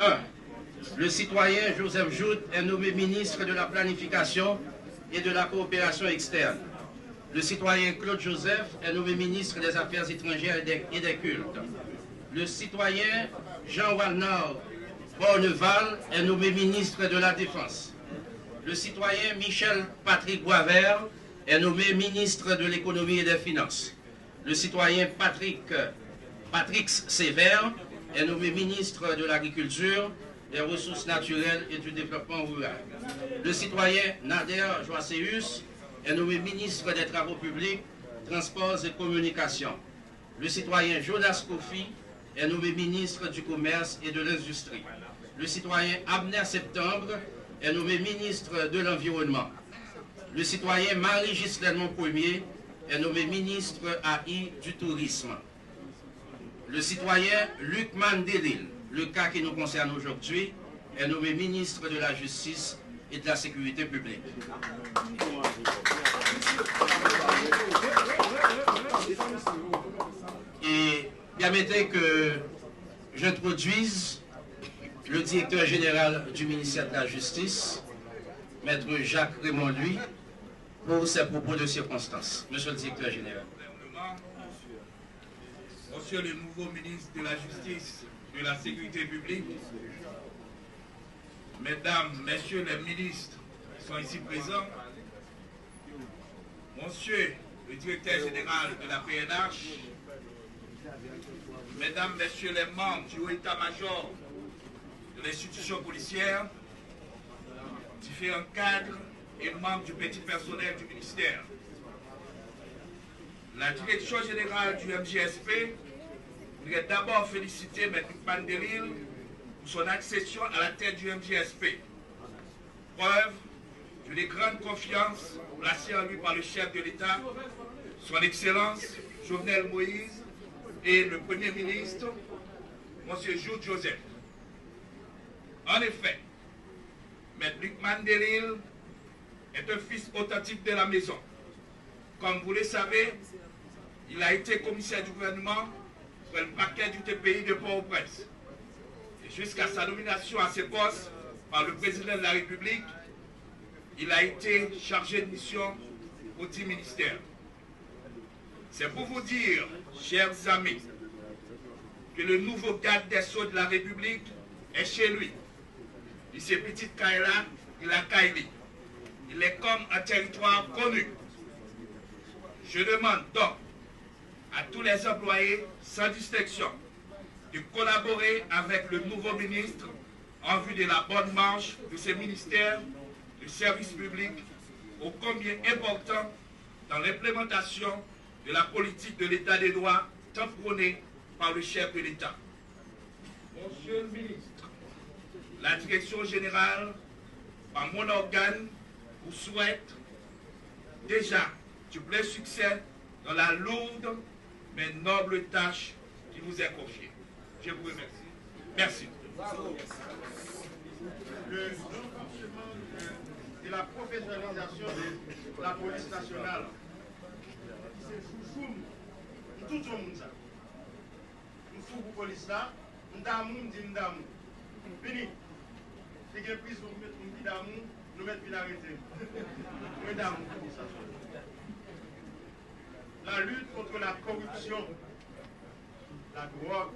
1. Le citoyen Joseph Jout est nommé ministre de la Planification et de la Coopération externe. Le citoyen Claude Joseph est nommé ministre des Affaires étrangères et des Cultes. Le citoyen Jean Walnor Borneval est nommé ministre de la Défense. Le citoyen Michel Patrick Boisvert est nommé ministre de l'Économie et des Finances. Le citoyen Patrick Sévère est nommé ministre de l'Agriculture, des Ressources naturelles et du Développement rural. Le citoyen Nader Joasséus est nommé ministre des Travaux publics, Transports et Communications. Le citoyen Jonas Kofi est nommé ministre du Commerce et de l'Industrie. Le citoyen Abner Septembre est nommé ministre de l'Environnement. Le citoyen Marie-Ghislaine Montpremier est nommé ministre AI du Tourisme. Le citoyen Luc Mandelil, le cas qui nous concerne aujourd'hui, est nommé ministre de la Justice et de la Sécurité publique. Et permettez que j'introduise le directeur général du ministère de la Justice, Maître Jacques Raymond Lui, pour ses propos de circonstance. Monsieur le directeur général. Monsieur le nouveau ministre de la Justice et de la Sécurité publique, Mesdames, Messieurs les ministres qui sont ici présents, Monsieur le directeur général de la PNH, Mesdames, Messieurs les membres du haut état-major de l'institution policière, différents cadres et membres du petit personnel du ministère. La direction générale du MJSP voudrait d'abord féliciter M. Mandelil pour son accession à la tête du MJSP. Preuve d'une grande confiance placée en lui par le chef de l'État, son Excellence Jovenel Moïse et le Premier ministre, M. Jout Joseph. En effet, M. Luc Mandelil est un fils authentique de la maison. Comme vous le savez, il a été commissaire du gouvernement pour le paquet du TPI de Port-au-Prince. Et jusqu'à sa nomination à ce poste par le président de la République, il a été chargé de mission au 10 ministères. C'est pour vous dire, chers amis, que le nouveau garde des Sceaux de la République est chez lui. Il s'est petit Kaila, il a Kaili. Il est comme un territoire connu. Je demande donc à tous les employés, sans distinction, de collaborer avec le nouveau ministre en vue de la bonne marche de ces ministères de services publics ô combien important dans l'implémentation de la politique de l'état des droits tant prônée par le chef de l'État. Monsieur le ministre, la direction générale, par mon organe, vous souhaite déjà du plein succès dans la lourde mais noble tâche qui vous est confiée. Je vous remercie. Merci. Le renforcement de la professionnalisation de la police nationale, c'est chouchoum, tout le monde ça. Nous sommes pour la police là, nous sommes d'amou. Fini. Si vous avez pris pour mettre un petit d'amou, nous mettons une arrêté. Nous d'amou. La lutte contre la corruption, la drogue,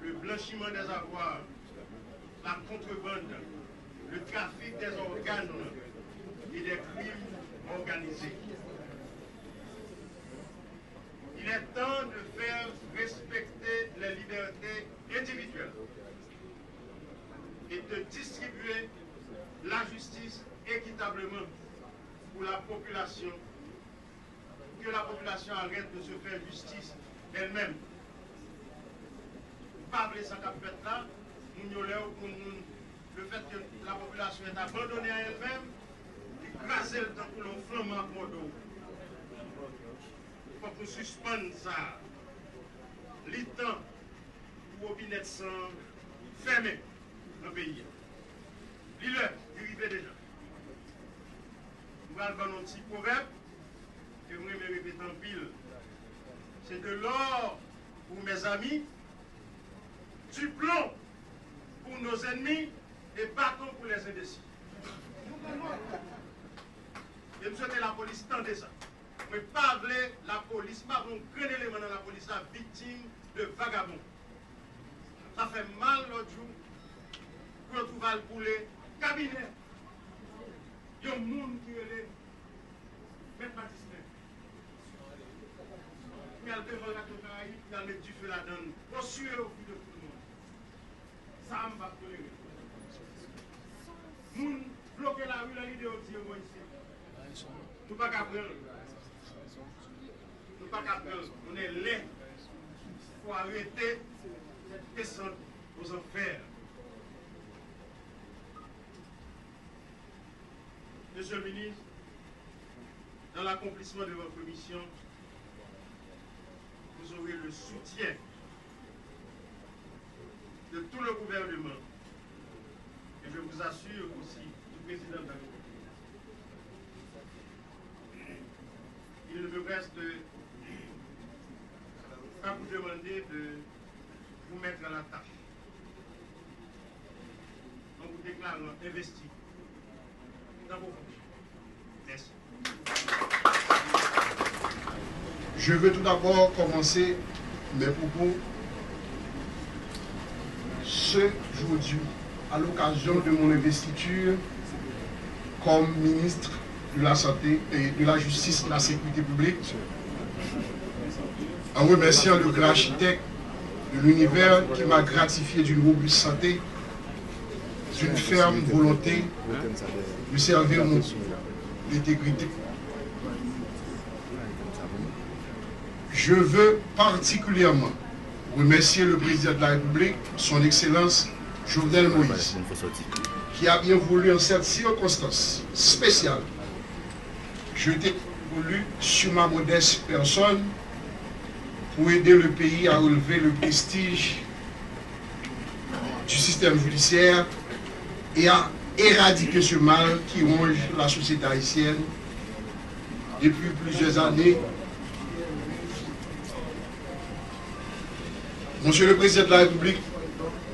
le blanchiment des avoirs, la contrebande, le trafic des organes et des crimes organisés. Il est temps de faire respecter les libertés individuelles et de distribuer la justice équitablement pour la population, que la population arrête de se faire justice elle-même. Pas les 104 là, le fait que la population est abandonnée à elle-même, écraser le temps pour le flamand à Bordeaux. Il faut qu'on suspende ça. Les temps pour Opinette sans fermer le pays. L'île, il arrive déjà. Nous allons faire un petit proverbe que je vais répéter en pile. C'est de l'or pour mes amis, du plomb ennemis et battons pour les indécis. Et nous souhaitons la police tendez ça. Mais pas la police, pas un grand élément dans la police, la victime de vagabonds. Ça fait mal l'autre jour pour trouver le poulet cabinet. Il y a un monde qui est même pas discret. Il y a le devant la Caraïbe, il y a le du feu là-dedans. Pour suer au bout de tout le monde. Ça me va tolérer. Nous bloquer la rue, la l'idée au Dieu ici. Nous pas qu'à prendre. Nous pas qu'à prendre. On est laid. Il faut arrêter cette descente aux enfers. Monsieur le ministre, dans l'accomplissement de votre mission, vous aurez le soutien de tout le gouvernement. Et je vous assure aussi du président de la République. Il ne me reste qu'à vous demander de vous mettre à la tâche. En vous déclarant investi dans vos fonctions. Merci. Je veux tout d'abord commencer mes propos ce aujourd'hui à l'occasion de mon investiture comme ministre de la Santé et de la Justice et de la Sécurité publique, en remerciant le grand architecte de l'univers qui m'a gratifié d'une robuste santé, d'une ferme volonté de servir mon intégrité. Je veux particulièrement remercier le président de la République, son Excellence Jovenel Moïse, qui a bien voulu en cette circonstance spéciale jeter voulu sur ma modeste personne pour aider le pays à relever le prestige du système judiciaire et à éradiquer ce mal qui ronge la société haïtienne depuis plusieurs années. Monsieur le Président de la République,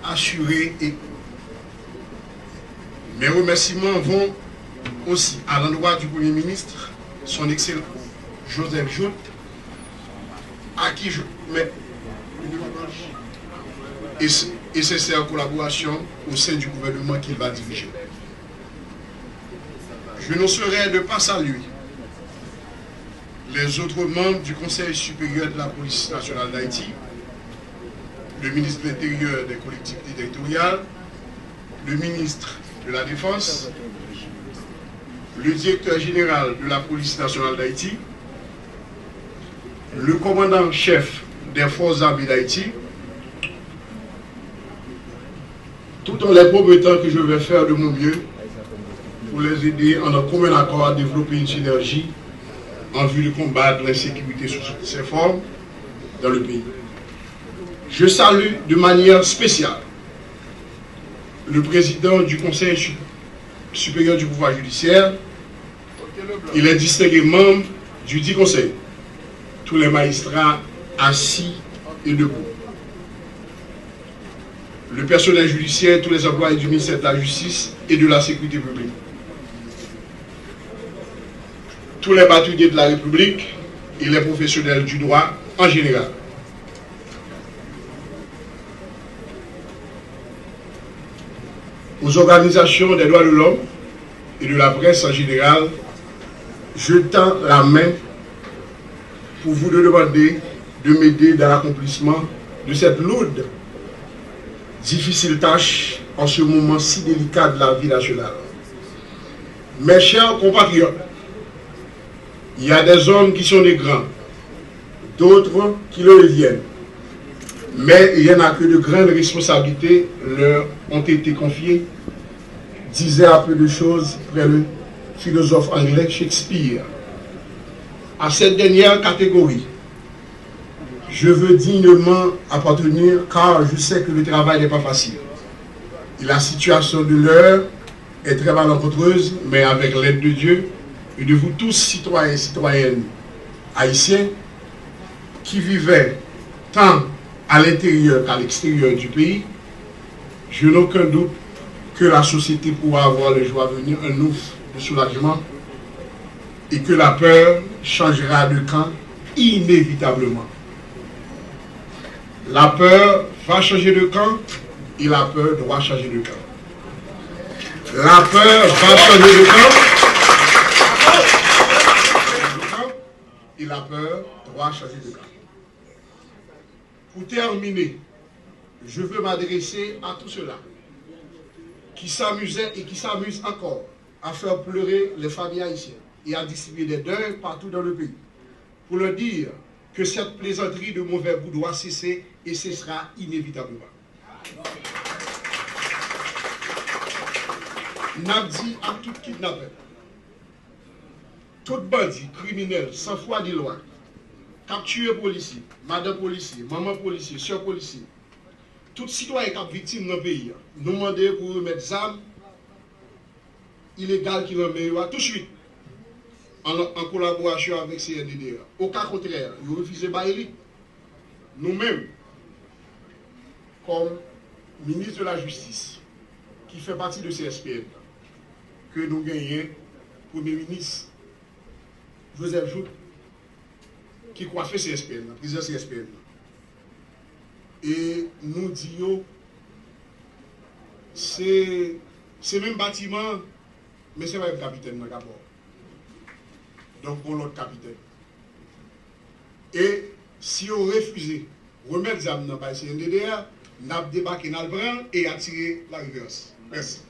assuré, et mes remerciements vont aussi à l'endroit du Premier ministre, son Excellence Joseph Jout, à qui je mets une sincère collaboration au sein du gouvernement qu'il va diriger. Je ne saurais ne pas saluer les autres membres du Conseil supérieur de la police nationale d'Haïti, le ministre de l'Intérieur des collectivités territoriales, le ministre de la Défense, le directeur général de la police nationale d'Haïti, le commandant-chef des forces armées d'Haïti, tout en les promettant que je vais faire de mon mieux pour les aider en un commun accord à développer une synergie en vue de combattre l'insécurité sous toutes ses formes dans le pays. Je salue de manière spéciale le président du Conseil supérieur du pouvoir judiciaire et les distingués membres du dit conseil, tous les magistrats assis et debout, le personnel judiciaire, tous les employés du ministère de la Justice et de la Sécurité publique, tous les bâtonniers de la République et les professionnels du droit en général. Aux organisations des droits de l'homme et de la presse en général, je tends la main pour vous demander de m'aider dans l'accomplissement de cette lourde, difficile tâche en ce moment si délicat de la vie nationale. Mes chers compatriotes, il y a des hommes qui sont des grands, d'autres qui le deviennent. Mais il y en a que de grandes responsabilités leur ont été confiées, disait à peu de choses près le philosophe anglais Shakespeare. À cette dernière catégorie, je veux dignement appartenir car je sais que le travail n'est pas facile. Et la situation de l'heure est très malencontreuse, mais avec l'aide de Dieu et de vous tous, citoyens et citoyennes haïtiens, qui vivaient tant à l'intérieur qu'à l'extérieur du pays, je n'ai aucun doute que la société pourra avoir le jour à venir un ouf de soulagement et que la peur changera de camp inévitablement. La peur va changer de camp et la peur doit changer de camp. La peur va changer de camp et la peur doit changer de camp. Pour terminer, je veux m'adresser à tous ceux-là qui s'amusaient et qui s'amusent encore à faire pleurer les familles haïtiennes et à distribuer des deuils partout dans le pays, pour leur dire que cette plaisanterie de mauvais goût doit cesser et cessera inévitablement. N'a dit à tout kidnappeur, tout bandit criminel sans foi ni loi, capturé policier, madame policier, maman policier, soeur policier, tout citoyen qui est victime dans le pays, nous demandons pour remettre des armes illégales qui remettent tout de suite en collaboration avec CNDD. Au cas contraire, ils refusent de bailler. Nous-mêmes, comme ministre de la Justice, qui fait partie de CSPN, que nous gagnons, Premier ministre Joseph Jout, qui coiffait CSPN, la président CSPN. Et nous disons, c'est même bâtiment, mais c'est pas le capitaine d'abord. Donc pour l'autre capitaine. Et si on refusait remettre des armes dans le CNDDR, nous avons débarqué dans le brin et attiré la reverse. Merci.